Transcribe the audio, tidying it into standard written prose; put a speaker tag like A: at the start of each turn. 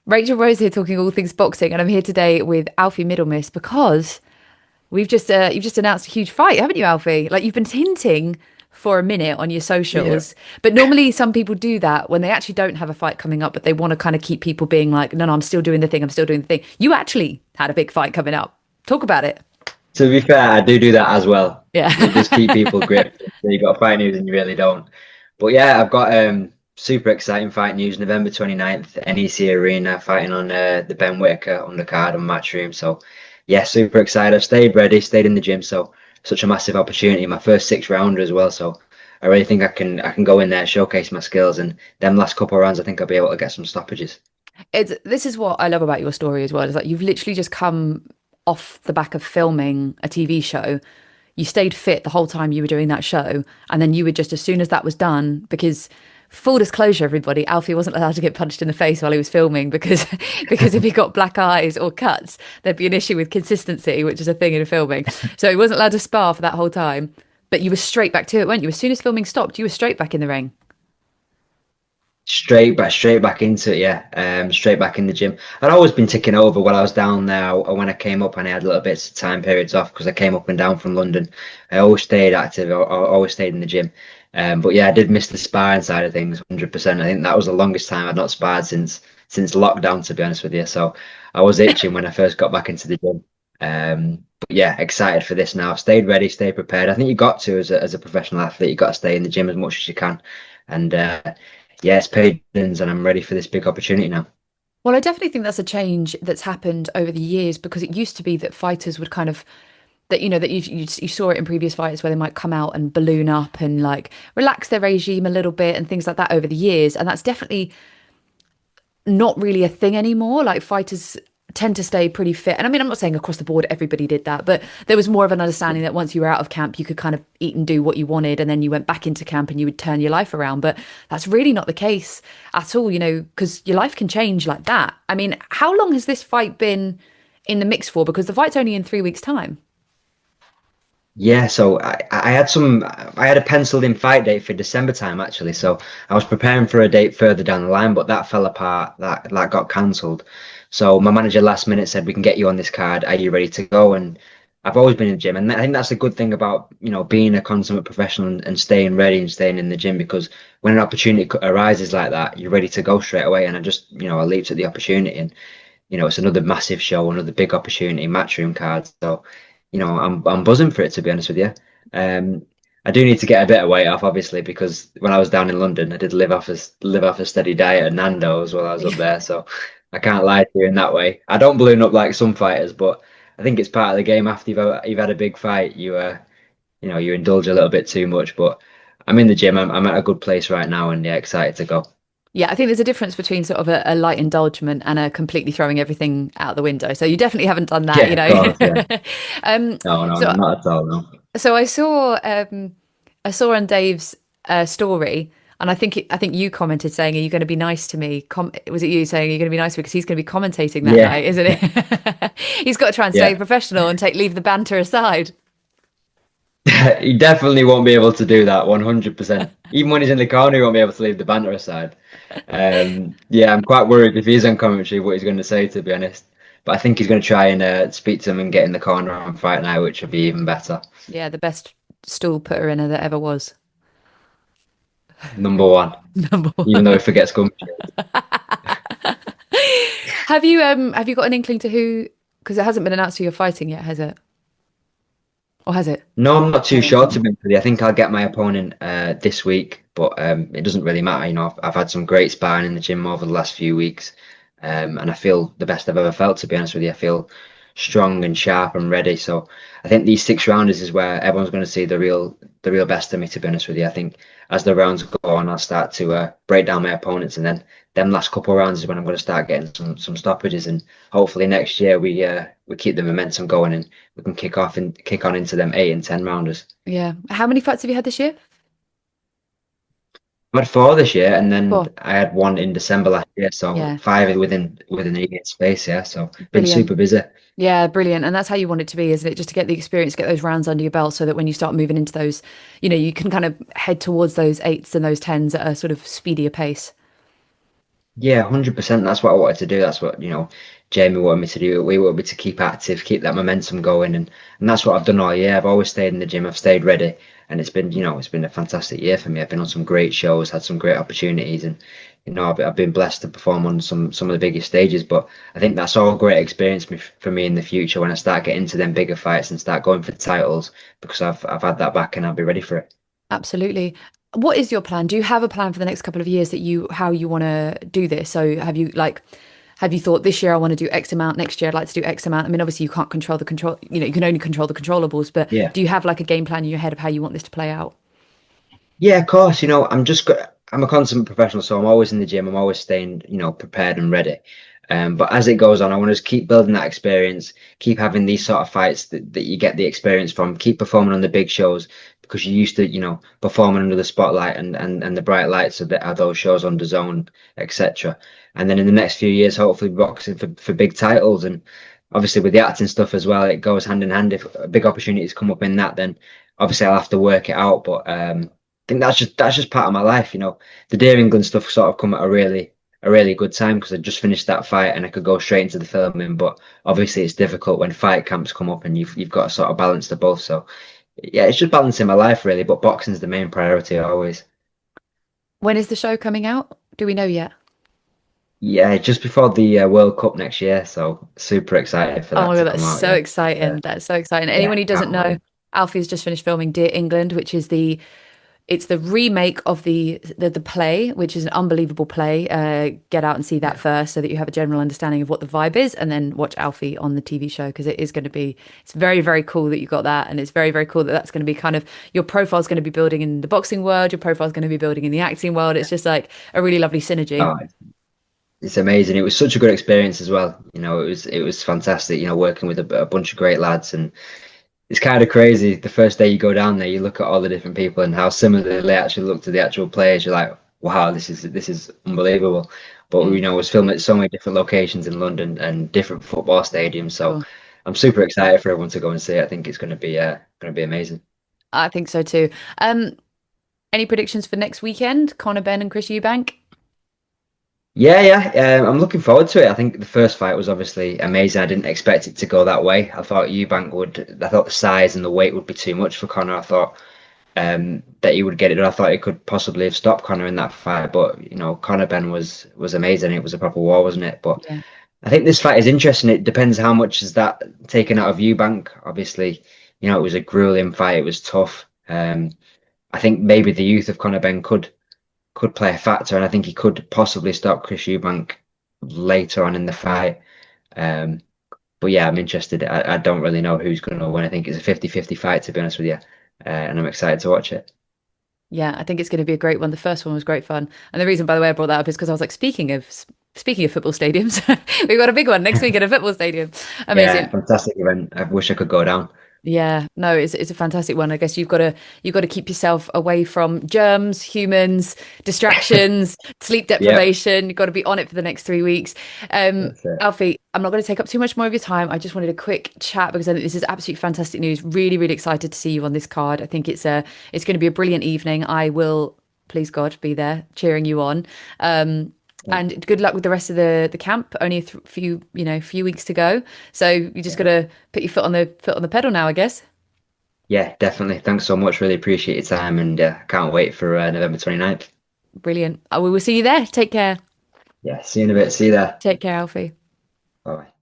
A: Rachel Rose here talking all things boxing, and I'm here today with Alfie Middlemiss because you've just announced a huge fight, haven't you, Alfie? Like you've been hinting for a minute on your
B: Yeah.
A: socials, but normally some people do that when they actually don't have a fight coming up, but they want to kind of keep people being like, no, no, I'm still doing the thing, I'm still doing the thing. You actually had a big fight coming up. Talk about it.
B: To be fair, I do that as well. It
A: Yeah.
B: does keep people gripped. You got fight news and you really don't. But yeah, I've got super exciting fight news. November 29th, NEC Arena, fighting on the Ben Whitaker undercard on Matchroom. So yeah, super excited. I've stayed ready, stayed in the gym. So such a massive opportunity. My first six rounder as well. So I really think I can go in there, showcase my skills, and them last couple of rounds, I think I'll be able to get some stoppages.
A: This is what I love about your story as well. Is like you've literally just come off the back of filming a TV show. You stayed fit the whole time you were doing that show, and then you would just as soon as that was done, because full disclosure, everybody, Alfie wasn't allowed to get punched in the face while he was filming because because if he got black eyes or cuts, there'd be an issue with consistency, which is a thing in filming. So he wasn't allowed to spar for that whole time. But you were straight back to it, weren't you? As soon as filming stopped, you were straight back in the ring.
B: Straight back into it, yeah. Straight back in the gym. I'd always been ticking over while I was down there, or when I came up, and I had little bits of time periods off because I came up and down from London. I always stayed active. I always stayed in the gym. But yeah, I did miss the sparring side of things, 100%. I think that was the longest time I'd not sparred since lockdown, to be honest with you. So I was itching when I first got back into the gym. But yeah, excited for this now. Stayed ready, stayed prepared. I think you got to as a professional athlete, you got to stay in the gym as much as you can. And yeah, it's paid dividends, and I'm ready for this big opportunity now.
A: Well, I definitely think that's a change that's happened over the years because it used to be that fighters would kind of that that you saw it in previous fights where they might come out and balloon up and like relax their regime a little bit and things like that over the years, and that's definitely not really a thing anymore. Like fighters tend to stay pretty fit. And I mean, I'm not saying across the board everybody did that, but there was more of an understanding that once you were out of camp, you could kind of eat and do what you wanted. And then you went back into camp and you would turn your life around. But that's really not the case at all, because your life can change like that. I mean, how long has this fight been in the mix for? Because the fight's only in 3 weeks' time.
B: Yeah, so I had a penciled in fight date for December time actually. So I was preparing for a date further down the line, but that fell apart. That got cancelled. So my manager last minute said we can get you on this card. Are you ready to go? And I've always been in the gym, and I think that's a good thing about being a consummate professional and staying ready and staying in the gym, because when an opportunity arises like that, you're ready to go straight away. And I leaped at the opportunity, and it's another massive show, another big opportunity, matchroom cards. So, I'm buzzing for it, to be honest with you. Um, I do need to get a bit of weight off, obviously, because when I was down in London, I did live off a steady diet at Nando's while I was up there. So I can't lie to you in that way. I don't balloon up like some fighters, but I think it's part of the game. After you've had a big fight, you indulge a little bit too much. But I'm in the gym. I'm at a good place right now, and yeah, excited to go.
A: Yeah, I think there's a difference between sort of a light indulgence and a completely throwing everything out the window. So you definitely haven't done that,
B: Yeah, of course. Yeah.
A: um,
B: No, no,
A: so
B: not at all. No.
A: so I saw on Dave's story, and I think you commented saying, "Are you going to be nice to me?" Was it you saying you're going to be nice to me because he's going to be commentating that
B: Yeah,
A: night, isn't it? He's got to try and stay
B: yeah.
A: professional and take leave the banter aside.
B: He definitely won't be able to do that 100%. Even when he's in the corner, he won't be able to leave the banter aside. Yeah, I'm quite worried if he's on commentary what he's going to say, to be honest. But I think he's going to try and speak to him and get in the corner on Fight Night, which will be even better.
A: Yeah, the best stool putter inner that ever was.
B: Number one,
A: Number
B: even though
A: one.
B: he forgets commentary.
A: Have you got an inkling to who? Because it hasn't been announced who you're fighting yet, has it? Or has it?
B: No, I'm not too sure, to be honest with you. I think I'll get my opponent this week, but it doesn't really matter. I've had some great sparring in the gym over the last few weeks, and I feel the best I've ever felt, to be honest with you. I feel strong and sharp and ready. So I think these six rounders is where everyone's going to see the real best of me, to be honest with you. I think as the rounds go on, I'll start to break down my opponents, and then them last couple of rounds is when I'm going to start getting some stoppages, and hopefully next year we keep the momentum going and we can kick on into them 8 and 10 rounders.
A: Yeah. How many fights have you had this year?
B: I had four this year, and then
A: Four.
B: I had one in December last year, so
A: Yeah.
B: five within a year's space. Yeah, so been
A: Brilliant.
B: super busy.
A: Yeah, brilliant. And that's how you want it to be, isn't it? Just to get the experience, get those rounds under your belt so that when you start moving into those, you can kind of head towards those eights and those tens at a sort of speedier pace.
B: Yeah, 100%. That's what I wanted to do. That's what, Jamie wanted me to do. We wanted me to keep active, keep that momentum going, and that's what I've done all year. I've always stayed in the gym. I've stayed ready, and it's been a fantastic year for me. I've been on some great shows, had some great opportunities, and I've been blessed to perform on some of the biggest stages. But I think that's all great experience for me in the future when I start getting into them bigger fights and start going for titles because I've had that back and I'll be ready for it.
A: Absolutely. What is your plan? Do you have a plan for the next couple of years that you how you want to do this? So have you thought this year I want to do X amount, next year I'd like to do X amount? I mean, obviously you can't control the control, you can only control the controllables, but
B: Yeah.
A: do you have like a game plan in your head of how you want this to play out?
B: Yeah, of course. I'm a consummate professional, so I'm always in the gym. I'm always staying, prepared and ready. But as it goes on, I want to just keep building that experience, keep having these sort of fights that you get the experience from, keep performing on the big shows because you used to, performing under the spotlight and the bright lights of those shows on the zone, etc. And then in the next few years, hopefully boxing for big titles. And obviously with the acting stuff as well, it goes hand in hand. If big opportunities come up in that, then obviously I'll have to work it out. But think that's just part of my life, The Dear England stuff sort of come at a really good time because I just finished that fight and I could go straight into the filming. But obviously, it's difficult when fight camps come up and you've got to sort of balance the both. So yeah, it's just balancing my life really. But boxing's the main priority always.
A: When is the show coming out? Do we know yet?
B: Yeah, just before the World Cup next year. So super excited for
A: Oh my
B: that
A: God,
B: to
A: that's
B: come out.
A: so
B: Yeah,
A: exciting. That's so exciting.
B: yeah,
A: Anyone who doesn't
B: can't
A: know,
B: wait.
A: Alfie's just finished filming Dear England, which is it's the remake of the play, which is an unbelievable play. Get out and see that
B: Yeah.
A: first so that you have a general understanding of what the vibe is, and then watch Alfie on the TV show because it is going to be, it's very, very cool that you got that. And it's very, very cool that that's going to be kind of your profile's going to be building in the boxing world, your profile's going to be building in the acting world. It's just like a really lovely synergy.
B: Oh, it's amazing. It was such a good experience as well. It was fantastic. Working with a bunch of great lads and. It's kind of crazy. The first day you go down there, you look at all the different people and how similar they actually look to the actual players. You're like, wow, this is unbelievable. But
A: Yeah,
B: it was filmed at so many different locations in London and different football stadiums. So
A: cool.
B: I'm super excited for everyone to go and see it. I think it's going to be amazing.
A: I think so too. Um, any predictions for next weekend? Conor Ben and Chris Eubank?
B: Yeah, yeah. I'm looking forward to it. I think the first fight was obviously amazing. I didn't expect it to go that way. I thought Eubank would. I thought the size and the weight would be too much for Conor. I thought that he would get it done. I thought he could possibly have stopped Conor in that fight, but Conor Ben was amazing. It was a proper war, wasn't it? But
A: Yeah.
B: I think this fight is interesting. It depends how much is that taken out of Eubank. Obviously, it was a grueling fight. It was tough. I think maybe the youth of Conor Ben could play a factor, and I think he could possibly stop Chris Eubank later on in the fight. Um, but yeah, I'm interested. I don't really know who's going to win. I think it's a 50-50 fight, to be honest with you, and I'm excited to watch it.
A: Yeah, I think it's going to be a great one. The first one was great fun. And the reason, by the way, I brought that up is because I was like, speaking of football stadiums, we've got a big one next week at a football stadium.
B: Yeah,
A: Amazing.
B: fantastic event. I wish I could go down.
A: Yeah, no, it's a fantastic one. I guess you've got to keep yourself away from germs, humans, distractions, sleep
B: Yep,
A: deprivation. You've got to be on it for the next 3 weeks.
B: that's it.
A: Alfie, I'm not going to take up too much more of your time. I just wanted a quick chat because I think this is absolutely fantastic news. Really, really excited to see you on this card. I think it's going to be a brilliant evening. I will, please God, be there cheering you on. Um, and good luck with the rest of the camp. Only a few weeks to go. So you just got
B: Yeah,
A: to put your foot on the pedal now, I guess.
B: yeah, definitely. Thanks so much. Really appreciate your time, and I can't wait for November 29th.
A: Brilliant. We will see you there. Take care.
B: Yeah, see you in a bit. See you there.
A: Take care, Alfie.
B: Bye.